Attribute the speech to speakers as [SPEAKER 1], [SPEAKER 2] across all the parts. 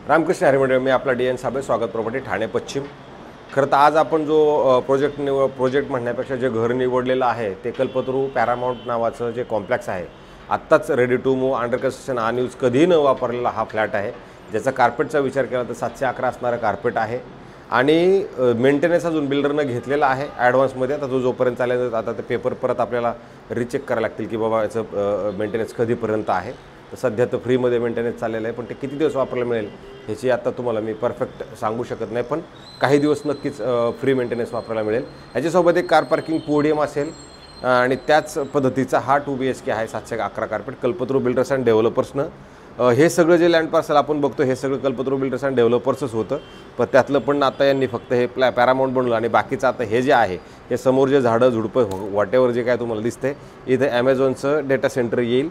[SPEAKER 1] रामकृष्ण हरी मंडळ, मी आपला DN साबळे, स्वागत प्रॉपर्टी ठाणे पश्चिम। खरं तर आज आपण जो प्रोजेक्ट म्हणण्यापेक्षा जे घर निवडलेलं आहे ते कल्पतरू पॅरामाउंट नावाचं जे कॉम्प्लेक्स आहे, आत्ताच ready to move under construction unused कधी न वापरलेला हा फ्लॅट आहे, ज्याचा कार्पेटचा विचार केला तर 711 असणारं कार्पेट आहे आणि मेंटेनन्स अजून बिल्डरनं घेतलेला आहे ॲडव्हान्समध्ये। आता तो जोपर्यंत चालेल आता ते पेपर परत आपल्याला रिचेक करायला लागतील की बाबा याचं मेंटेनन्स कधीपर्यंत आहे। तर सध्या तर फ्रीमध्ये मेंटेनन्स चाललेलं आहे, पण ते किती दिवस वापरायला मिळेल ह्याची आता तुम्हाला मी परफेक्ट सांगू शकत नाही, पण काही दिवस नक्कीच फ्री मेंटेनन्स वापरायला मिळेल। ह्याच्यासोबत एक कार पार्किंग पोडियम असेल आणि त्याच पद्धतीचा हा 2 BHK आहे 711 कार्पेट। कल्पतरू बिल्डर्स अँड डेव्हलपर्सनं हे सगळं जे लँड पार्सल आपण बघतो हे सगळं कल्पतरू बिल्डर्स अँड डेव्हलपर्सच होतं, पण त्यातलं पण आता यांनी फक्त हे पॅरामाउंट बनवलं आणि बाकीचं आता हे जे आहे हे समोर जे झाडं झुडपं व्हॉटेवर जे काय तुम्हाला दिसतंय इथे ॲमेझॉनचं डेटा सेंटर येईल,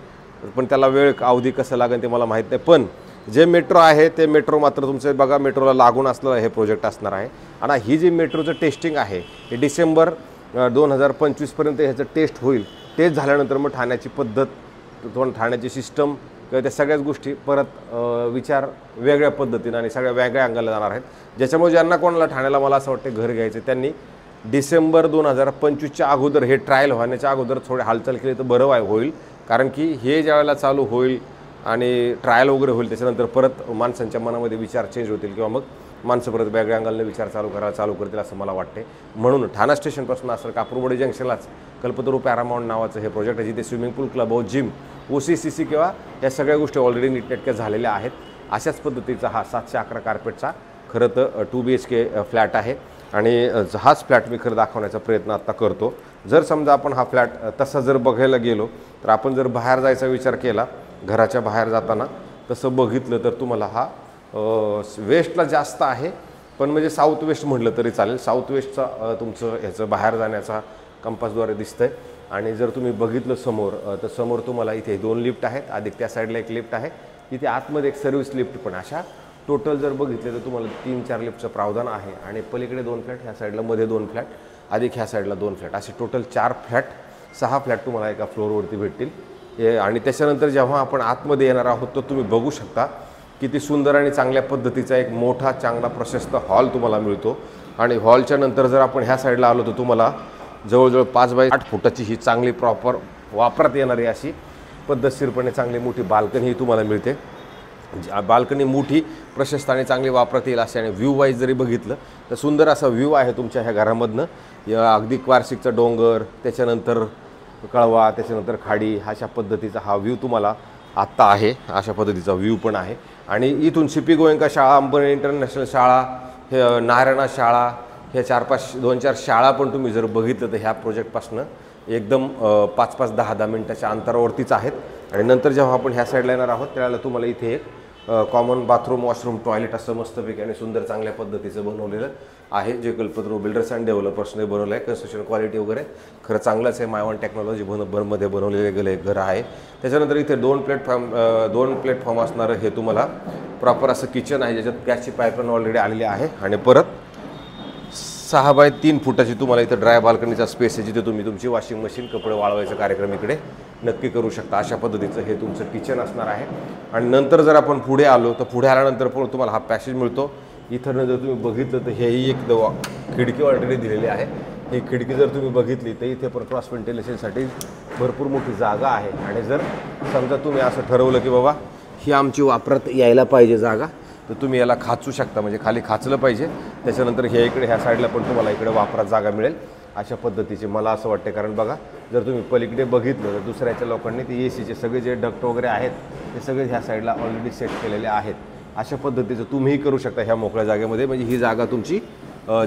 [SPEAKER 1] पण त्याला वेळ अवधी कसं लागेल ते मला माहीत नाही। पण जे मेट्रो आहे ते मेट्रो मात्र तुमचं बघा मेट्रोला लागून असलेलं हे प्रोजेक्ट असणार आहे आणि ही जी मेट्रोचं टेस्टिंग आहे हे डिसेंबर 2025पर्यंत ह्याचं टेस्ट होईल। टेस्ट झाल्यानंतर मग ठाण्याची पद्धत ठाण्याची सिस्टम किंवा त्या सगळ्याच गोष्टी परत विचार वेगळ्या पद्धतीने आणि सगळ्या वेगळ्या अंगाला जाणार आहेत, ज्याच्यामुळे ज्यांना कोणाला ठाण्याला मला असं वाटतं घर घ्यायचं त्यांनी डिसेंबर 2025च्या अगोदर हे ट्रायल होण्याच्या अगोदर थोडे हालचाल केली तर बरं होईल, कारण की हे ज्या वेळेला चालू होईल आणि ट्रायल वगैरे होईल त्याच्यानंतर परत माणसांच्या मनामध्ये विचार चेंज होतील किंवा मग माणसं परत वेगळ्या अंगाने विचार चालू करतील असं मला वाटते। म्हणून ठाणा स्टेशनपासून असं कापूरवाडी जंक्शनलाच कल्पतरू पॅरामाउंट नावाचं हे प्रोजेक्ट आहे, जिथे स्विमिंग पूल, क्लब हाऊस, जिम, OCCC किंवा या सगळ्या गोष्टी ऑलरेडी नीटनेटक्या झालेल्या आहेत। अशाच पद्धतीचा हा 711 कार्पेटचा खरं तर 2 BHK फ्लॅट आहे आणि हाच फ्लॅट मी खरं दाखवण्याचा प्रयत्न आत्ता करतो। जर समजा आपण हा फ्लॅट तसा जर बघायला गेलो तर आपण जर बाहेर जायचा विचार केला, घराच्या बाहेर जाताना तसं बघितलं तर तुम्हाला हा वेस्टला जास्त आहे, पण म्हणजे साऊथ वेस्ट म्हटलं तरी चालेल। साऊथ वेस्टचा तुमचं ह्याचं बाहेर जाण्याचा कंपासद्वारे दिसतंय आणि जर तुम्ही बघितलं समोर तर समोर तुम्हाला इथे 2 लिफ्ट आहेत, अधिक त्या साईडला एक लिफ्ट आहे, इथे आतमध्ये एक सर्व्हिस लिफ्ट पण। अशा टोटल जर बघितले तर तुम्हाला 3-4 लिफ्टचं प्रावधान आहे आणि पलीकडे 2 फ्लॅट, ह्या साईडला मध्ये 2 फ्लॅट, अधिक ह्या साईडला 2 फ्लॅट, असे टोटल 4 फ्लॅट 6 फ्लॅट तुम्हाला एका फ्लोअरवरती भेटतील। आणि त्याच्यानंतर जेव्हा आपण आतमध्ये येणार आहोत तर तुम्ही बघू शकता किती सुंदर आणि चांगल्या पद्धतीचा एक मोठा चांगला प्रशस्त हॉल तुम्हाला मिळतो आणि हॉलच्या नंतर जर आपण ह्या साईडला आलो तर तुम्हाला जवळजवळ 5 बाय 8 फुटाची ही चांगली प्रॉपर वापरात येणारी अशी पद्धतशीरपणे चांगली मोठी बाल्कनी तुम्हाला मिळते। बाल्कनी मोठी, प्रशस्त आणि चांगली वापरात येईल अशी आणि व्ह्यू वाईज जरी बघितलं तर सुंदर असा व्ह्यू आहे तुमच्या ह्या घरामधनं। अगदी वार्षिकचा डोंगर, त्याच्यानंतर कळवा, त्याच्यानंतर खाडी, अशा पद्धतीचा हा व्ह्यू तुम्हाला आत्ता आहे, अशा पद्धतीचा व्ह्यू पण आहे। आणि इथून CP गोयंका शाळा, अंबरनाथ इंटरनॅशनल शाळा, हे नारायणा शाळा, हे 2-4 शाळा पण तुम्ही जर बघितलं तर ह्या प्रोजेक्टपासून एकदम 5-5, 10-10 मिनिटाच्या अंतरावरतीच आहेत। आणि नंतर जेव्हा आपण ह्या साईडला येणार आहोत त्यावेळेला तुम्हाला इथे एक कॉमन बाथरूम, वॉशरूम, टॉयलेट असं मस्तपैकी आणि सुंदर चांगल्या पद्धतीचं बनवलेलं आहे, जे कल्पतरू बिल्डर्स अँड डेव्हलपर्सने बनवलं आहे। कन्स्ट्रक्शन क्वालिटी वगैरे खरं चांगलंच आहे, मायवन टेक्नॉलॉजी मध्ये बनवलेले गेले घर आहे। त्याच्यानंतर इथे 2 प्लॅटफॉर्म असणारं हे तुम्हाला प्रॉपर असं किचन आहे, ज्याच्यात गॅसची पाईपलाईन ऑलरेडी आलेली आहे आणि परत 6 बाय 3 फुटाची तुम्हाला इथं ड्राय बाल्कनीचा स्पेस आहे, जिथे तुम्ही तुमची वॉशिंग मशीन, कपडे वाळवायचा कार्यक्रम इकडे नक्की करू शकता। अशा पद्धतीचं हे तुमचं किचन असणार आहे। आणि नंतर जर आपण पुढे आलो तर पुढे आल्यानंतर पण तुम्हाला हा पॅसेज मिळतो। इथं जर तुम्ही बघितलं तर हेही एक खिडकी ऑलरेडी दिलेली आहे। ही खिडकी जर तुम्ही बघितली तर इथे पण क्रॉस व्हेंटिलेशनसाठी भरपूर मोठी जागा आहे आणि जर समजा तुम्ही असं ठरवलं की बाबा ही आमची वापरात यायला पाहिजे जागा, तर तुम्ही याला खाचू शकता, म्हणजे खाली खाचलं पाहिजे। त्याच्यानंतर हे इकडे ह्या साईडला पण तुम्हाला इकडे वापरात जागा मिळेल अशा पद्धतीचे मला असं वाटते, कारण बघा जर तुम्ही पलीकडे बघितलं तर दुसऱ्याच्या लोकांनी ते ACचे सगळे जे डक्ट वगैरे आहेत ते सगळे ह्या साईडला ऑलरेडी सेट केलेले आहेत। अशा पद्धतीचं तुम्हीही करू शकता ह्या मोकळ्या जागेमध्ये, म्हणजे ही जागा तुमची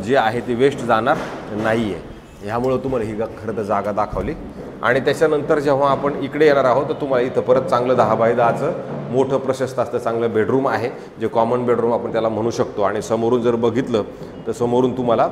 [SPEAKER 1] जी आहे ती वेस्ट जाणार नाही आहे। ह्यामुळं तुम्हाला ही खरं तर जागा दाखवली। आणि त्याच्यानंतर जेव्हा आपण इकडे येणार आहोत तर तुम्हाला इथं परत चांगलं 10 बाय 10चं मोठं प्रशस्त असतं चांगलं बेडरूम आहे, जे कॉमन बेडरूम आपण त्याला म्हणू शकतो। आणि समोरून जर बघितलं तर समोरून तुम्हाला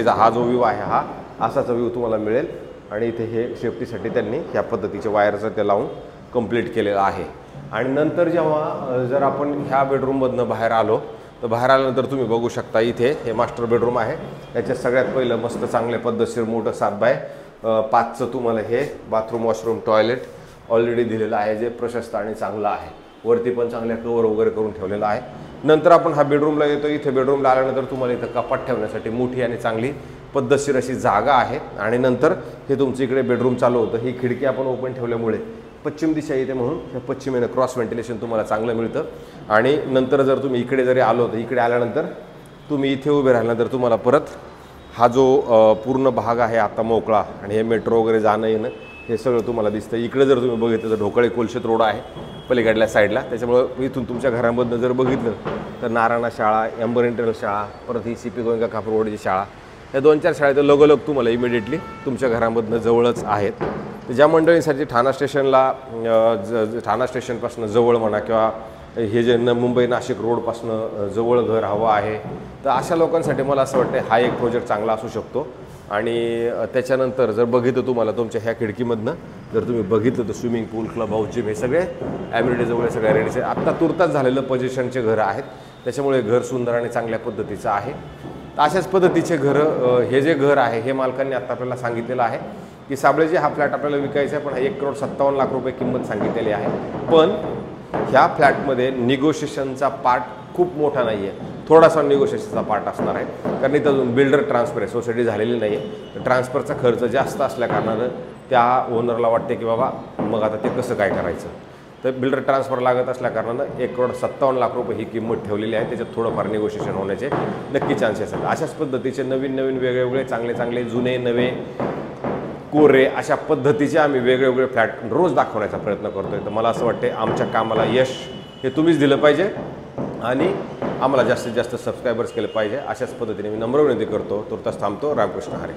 [SPEAKER 1] हा जो व्ह्यू आहे हा असाच व्ह्यू तुम्हाला मिळेल आणि इथे हे सेफ्टीसाठी त्यांनी ह्या पद्धतीचे वायरचं ते लावून कंप्लीट केलेलं आहे। आणि नंतर जेव्हा जर आपण ह्या बेडरूममधनं बाहेर आलो तर बाहेर आल्यानंतर तुम्ही बघू शकता इथे हे मास्टर बेडरूम आहे। याच्यात सगळ्यात पहिलं मस्त चांगले पद्धतशीर मोठं 7 बाय 5चं तुम्हाला हे बाथरूम, वॉशरूम, टॉयलेट ऑलरेडी दिलेलं आहे, जे प्रशस्त आणि चांगलं आहे। वरती पण चांगल्या कवर वगैरे करून ठेवलेलं आहे। नंतर आपण हा बेडरूमला येतो। इथे बेडरूमला आल्यानंतर तुम्हाला इथं कपाट ठेवण्यासाठी मोठी आणि चांगली पद्धतशीर अशी जागा आहे। आणि नंतर हे तुमचं इकडे बेडरूम चालू होतं। ही खिडकी आपण ओपन ठेवल्यामुळे पश्चिम दिशा येते, म्हणून हे पश्चिमेनं क्रॉस व्हेंटिलेशन तुम्हाला चांगलं मिळतं। आणि नंतर जर तुम्ही इकडे जरी आलो तर इकडे आल्यानंतर तुम्ही इथे उभे राहिल्यानंतर तुम्हाला परत हा जो पूर्ण भाग आहे आता मोकळा, आणि हे मेट्रो वगैरे जाणं येणं हे सगळं तुम्हाला दिसतं। इकडे जर तुम्ही बघितलं तर ढोकळे कोलशेत रोड आहे पलीकडल्या साईडला, त्याच्यामुळं इथून तुमच्या घरामधनं जर बघितलं तर नारायणा शाळा, एम्बर इंटरनल शाळा, परत ही CP गोयंका कापरवाडीची शाळा, या 2-4 शाळा तर लगोलग तुम्हाला इमिडिएटली तुमच्या घरामधनं जवळच आहेत। तर ज्या मंडळींसाठी ठाणा स्टेशनला ठाणा स्टेशनपासून जवळ म्हणा किंवा हे जे मुंबई नाशिक रोडपासून जवळ घर हवं आहे, तर अशा लोकांसाठी मला असं वाटतं हा एक प्रोजेक्ट चांगला असू शकतो। आणि त्याच्यानंतर जर बघितलं तुम्हाला तुमच्या ह्या खिडकीमधनं जर तुम्ही बघितलं तर स्विमिंग पूल, क्लब हाऊस, जिम हे सगळे ॲम्युनिटीज वगैरे सगळ्या रेडीचे आत्ता तुर्तास झालेलं पोझिशनचे घरं आहेत, त्याच्यामुळे घर सुंदर आणि चांगल्या पद्धतीचं आहे। तर अशाच पद्धतीचे घरं हे जे घर आहे हे मालकांनी आत्ता आपल्याला सांगितलेलं आहे की साबळेजी हा फ्लॅट आपल्याला विकायचा आहे, पण 1,57,00,000 रुपये किंमत सांगितलेली आहे। पण ह्या फ्लॅटमध्ये निगोशिएशनचा पार्ट खूप मोठा नाही आहे, थोडासा निगोशिएशनचा पार्ट असणार आहे, कारण इथं अजून बिल्डर ट्रान्सफर आहे, सोसायटी झालेली नाही आहे। तर ट्रान्सफरचा खर्च जास्त असल्याकारणानं त्या ओनरला वाटते की बाबा मग आता ते कसं काय करायचं, तर बिल्डर ट्रान्सफर लागत असल्याकारणानं 1,57,00,000 रुपये ही किंमत ठेवलेली आहे। त्याच्यात थोडंफार निगोशिएशन होण्याचे नक्की चान्सेस आहेत। अशाच पद्धतीचे नवीन वेगवेगळे चांगले जुने नवे कोरे अशा पद्धतीचे आम्ही वेगवेगळे फ्लॅट रोज दाखवण्याचा प्रयत्न करतोय। तर मला असं वाटते आमच्या कामाला यश हे तुम्हीच दिलं पाहिजे आणि आम्हाला जास्तीत जास्त सबस्क्रायबर्स केले पाहिजे। अशाच पद्धतीने मी नम्र विनंती करतो। तुर्तास थांबतो। रामकृष्ण हरी।